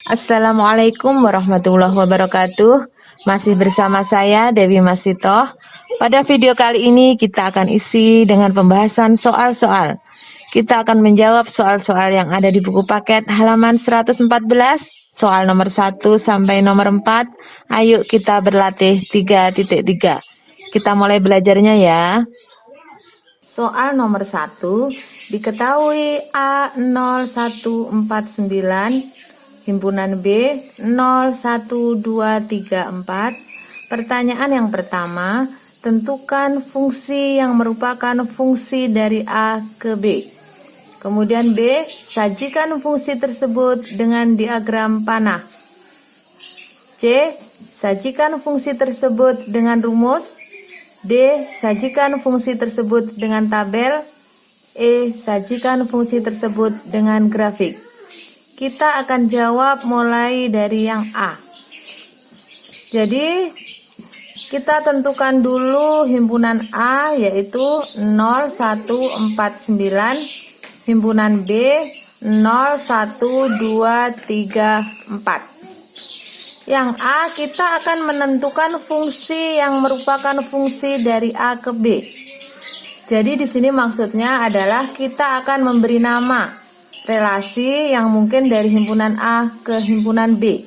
Assalamualaikum warahmatullahi wabarakatuh. Masih bersama saya Dewi Masitoh. Pada video kali ini kita akan isi dengan pembahasan soal-soal. Kita akan menjawab soal-soal yang ada di buku paket halaman 114, soal nomor 1 sampai nomor 4. Ayo kita berlatih 3.3. Kita mulai belajarnya ya. Soal nomor 1, diketahui A0149 himpunan B 01234. Pertanyaan yang pertama, tentukan fungsi yang merupakan fungsi dari A ke B. Kemudian B, sajikan fungsi tersebut dengan diagram panah. C, sajikan fungsi tersebut dengan rumus. D, sajikan fungsi tersebut dengan tabel. E, sajikan fungsi tersebut dengan grafik. Kita akan jawab mulai dari yang A. Jadi kita tentukan dulu himpunan A yaitu 0149, himpunan B 01234. Yang A kita akan menentukan fungsi yang merupakan fungsi dari A ke B. Jadi di sini maksudnya adalah kita akan memberi nama relasi yang mungkin dari himpunan A ke himpunan B.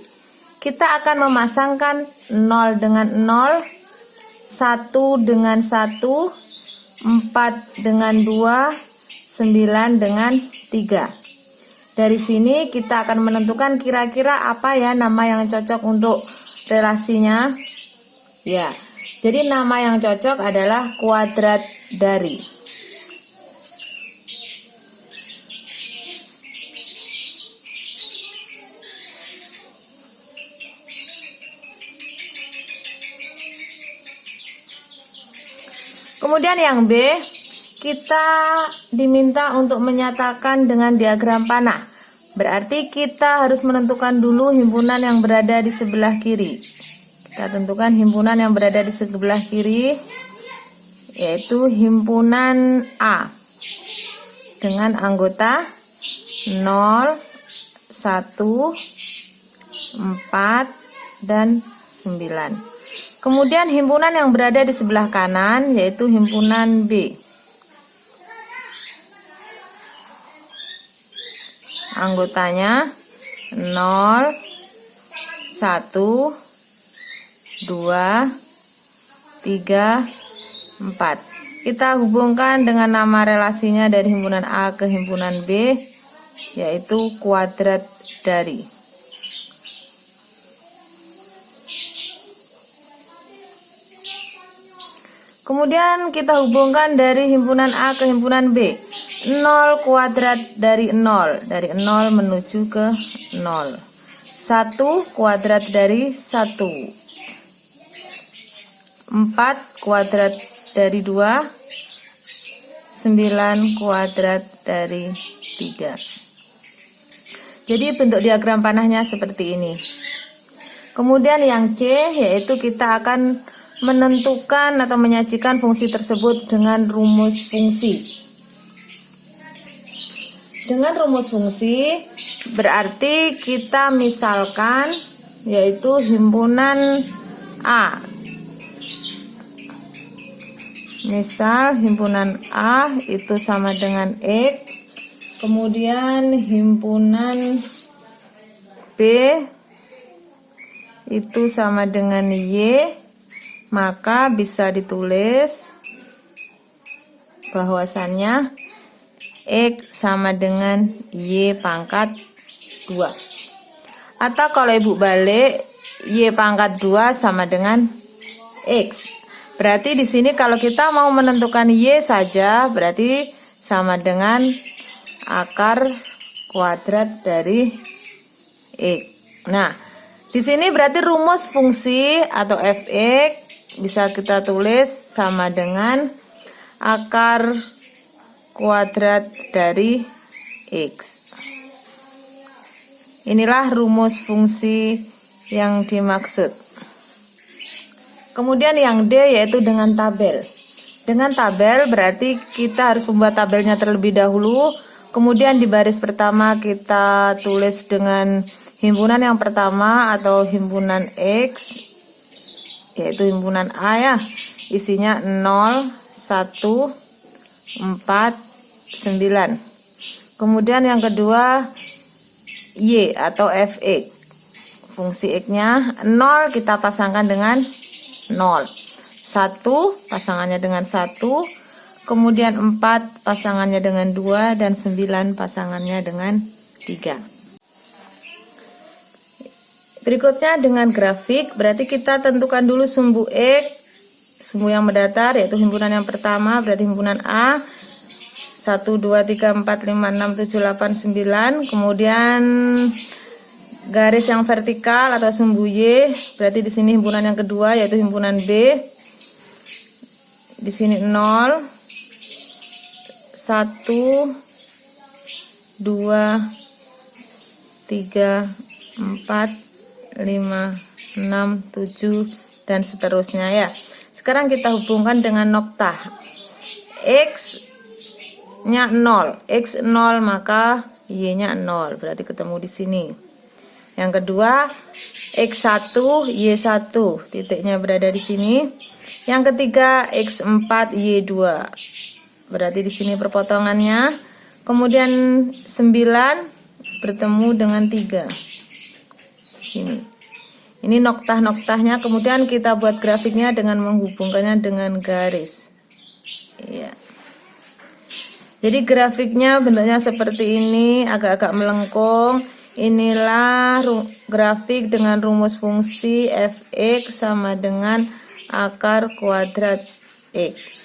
Kita akan memasangkan 0 dengan 0, 1 dengan 1, 4 dengan 2, 9 dengan 3. Dari sini kita akan menentukan kira-kira apa ya nama yang cocok untuk relasinya. Ya, jadi nama yang cocok adalah kuadrat dari. Kemudian yang B, kita diminta untuk menyatakan dengan diagram panah. Berarti kita harus menentukan dulu himpunan yang berada di sebelah kiri. Kita tentukan himpunan yang berada di sebelah kiri, yaitu himpunan A dengan anggota 0, 1, 4, dan 9. Kemudian himpunan yang berada di sebelah kanan yaitu himpunan B. Anggotanya 0, 1, 2, 3, 4. Kita hubungkan dengan nama relasinya dari himpunan A ke himpunan B yaitu kuadrat dari. Kemudian kita hubungkan dari himpunan A ke himpunan B. 0 kuadrat dari 0. Dari 0 menuju ke 0. 1 kuadrat dari 1. 4 kuadrat dari 2. 9 kuadrat dari 3. Jadi bentuk diagram panahnya seperti ini. Kemudian yang C yaitu kita akan menentukan atau menyajikan fungsi tersebut dengan rumus fungsi. Dengan rumus fungsi berarti kita misalkan yaitu himpunan A. Misal himpunan A itu sama dengan X. Kemudian himpunan B itu sama dengan Y. Maka bisa ditulis bahwasannya X sama dengan Y pangkat 2. Atau kalau ibu balik, Y pangkat 2 sama dengan X. Berarti di sini kalau kita mau menentukan Y saja, berarti sama dengan akar kuadrat dari X. Nah, di sini berarti rumus fungsi atau fx bisa kita tulis sama dengan akar kuadrat dari X. Inilah rumus fungsi yang dimaksud. Kemudian yang D yaitu dengan tabel. Dengan tabel berarti kita harus membuat tabelnya terlebih dahulu. Kemudian di baris pertama kita tulis dengan Himpunan yang pertama atau himpunan X, yaitu himpunan A ya, isinya 0, 1, 4, 9. Kemudian yang kedua Y atau Fx. Fungsi X-nya 0 kita pasangkan dengan 0. 1 pasangannya dengan 1. Kemudian 4 pasangannya dengan 2 dan 9 pasangannya dengan 3. Berikutnya dengan grafik, berarti kita tentukan dulu sumbu X, sumbu yang mendatar yaitu himpunan yang pertama berarti himpunan A 1, 2, 3, 4, 5, 6, 7, 8, 9. Kemudian garis yang vertikal atau sumbu Y berarti di sini himpunan yang kedua yaitu himpunan B. Di sini 0, 1, 2, 3, 4, 5, 6, 7 dan seterusnya ya. Sekarang kita hubungkan dengan noktah. X nya 0, X 0 maka Y nya 0, berarti ketemu di sini. Yang kedua X1 Y1, titiknya berada di sini. Yang ketiga X4 Y2, berarti di sini perpotongannya. Kemudian 9 bertemu dengan 3 sini. Ini noktah-noktahnya. Kemudian kita buat grafiknya dengan menghubungkannya dengan garis. Iya. Jadi grafiknya bentuknya seperti ini, agak-agak melengkung. Inilah grafik dengan rumus fungsi Fx sama dengan akar kuadrat X.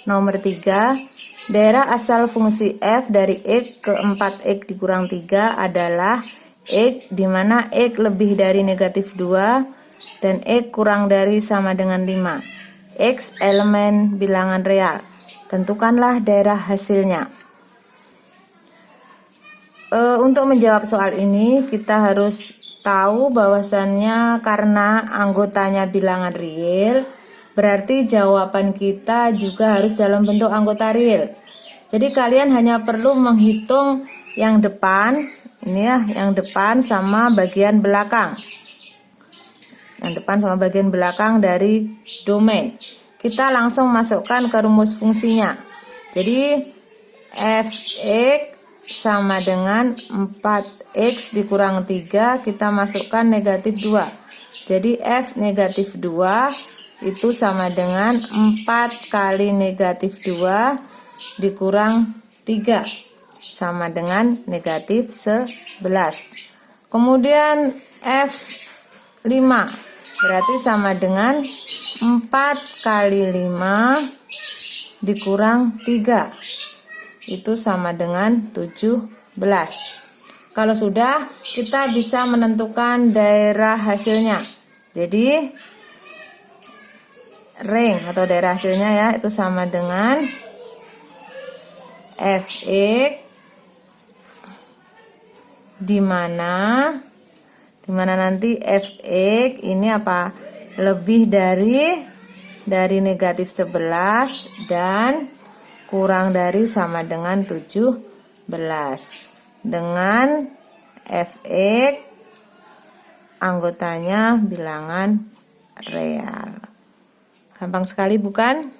Nomor 3, daerah asal fungsi f dari X ke 4X dikurang 3 adalah X di mana X lebih dari negatif 2 dan X kurang dari sama dengan 5. X elemen bilangan real. Tentukanlah daerah hasilnya. Untuk menjawab soal ini kita harus tahu bahwasannya karena anggotanya bilangan real, berarti jawaban kita juga harus dalam bentuk anggota real. Jadi kalian hanya perlu menghitung yang depan, ini ya, yang depan sama bagian belakang. Yang depan sama bagian belakang dari domain. Kita langsung masukkan ke rumus fungsinya. Jadi Fx sama dengan 4X dikurang 3, kita masukkan negatif 2. Jadi F negatif 2 itu sama dengan 4 kali negatif 2 dikurang 3, sama dengan negatif 11. Kemudian F5 berarti sama dengan 4 kali 5 dikurang 3, itu sama dengan 17. Kalau sudah, kita bisa menentukan daerah hasilnya. Jadi ring atau daerah hasilnya ya, itu sama dengan Fx di mana nanti Fx ini apa? Lebih dari negatif 11 dan kurang dari sama dengan 17 dengan Fx anggotanya bilangan real. Gampang sekali bukan?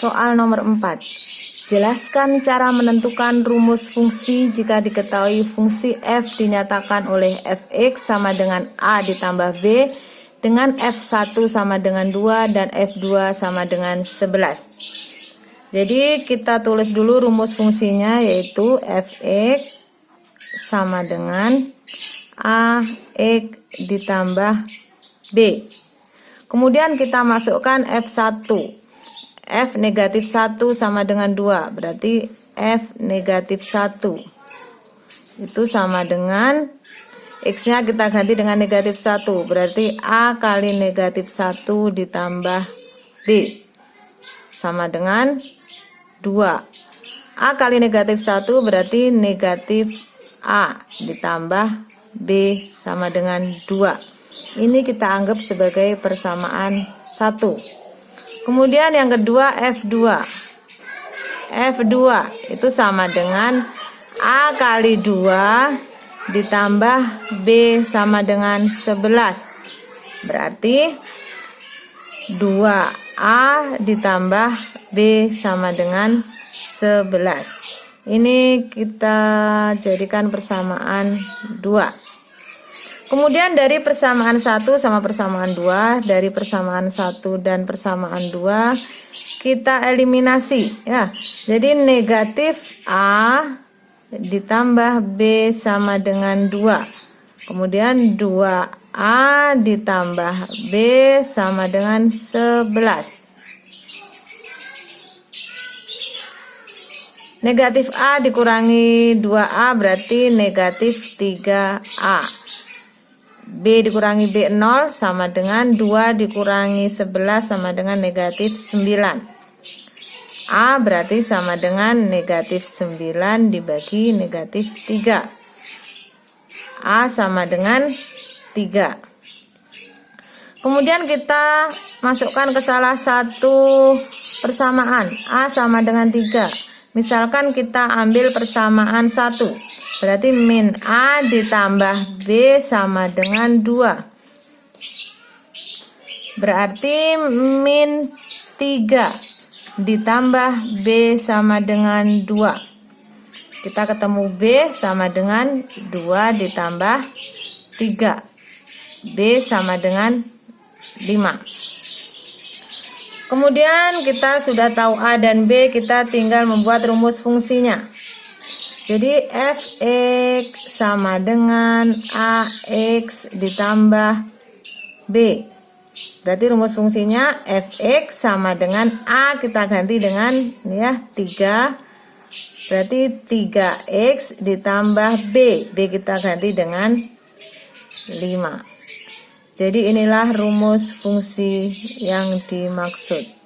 Soal nomor 4. Jelaskan cara menentukan rumus fungsi jika diketahui fungsi f dinyatakan oleh Fx sama dengan A ditambah B dengan F1 sama dengan 2 dan F2 sama dengan 11. Jadi kita tulis dulu rumus fungsinya, yaitu Fx sama dengan Ax ditambah B. Kemudian kita masukkan F1. F negatif 1 sama dengan 2, berarti F negatif 1 itu sama dengan X-nya kita ganti dengan negatif 1, berarti A kali negatif 1 ditambah B sama dengan 2. A kali negatif 1 berarti negatif A ditambah B sama dengan 2. Ini kita anggap sebagai persamaan 1. Kemudian yang kedua F2. F2 itu sama dengan A kali 2 ditambah B sama dengan 11. Berarti 2A ditambah B sama dengan 11. Ini kita jadikan persamaan 2. Kemudian dari persamaan 1 sama persamaan 2, dari persamaan 1 dan persamaan 2 kita eliminasi ya. Jadi negatif A ditambah B sama dengan 2. Kemudian 2A ditambah B sama dengan 11. Negatif A dikurangi 2A berarti negatif 3A. B dikurangi B 0 sama dengan 2 dikurangi 11 sama dengan negatif 9. A berarti sama dengan negatif 9 dibagi negatif 3. A sama dengan 3. Kemudian kita masukkan ke salah satu persamaan. A sama dengan 3. Misalkan kita ambil persamaan 1. Berarti min A ditambah B sama dengan 2. Berarti min 3 ditambah B sama dengan 2. Kita ketemu B sama dengan 2 ditambah 3. B sama dengan 5. Kemudian kita sudah tahu A dan B, kita tinggal membuat rumus fungsinya. Jadi Fx sama dengan Ax ditambah B. Berarti rumus fungsinya Fx sama dengan A kita ganti dengan ini ya 3. Berarti 3x ditambah B. B kita ganti dengan 5. Jadi inilah rumus fungsi yang dimaksud.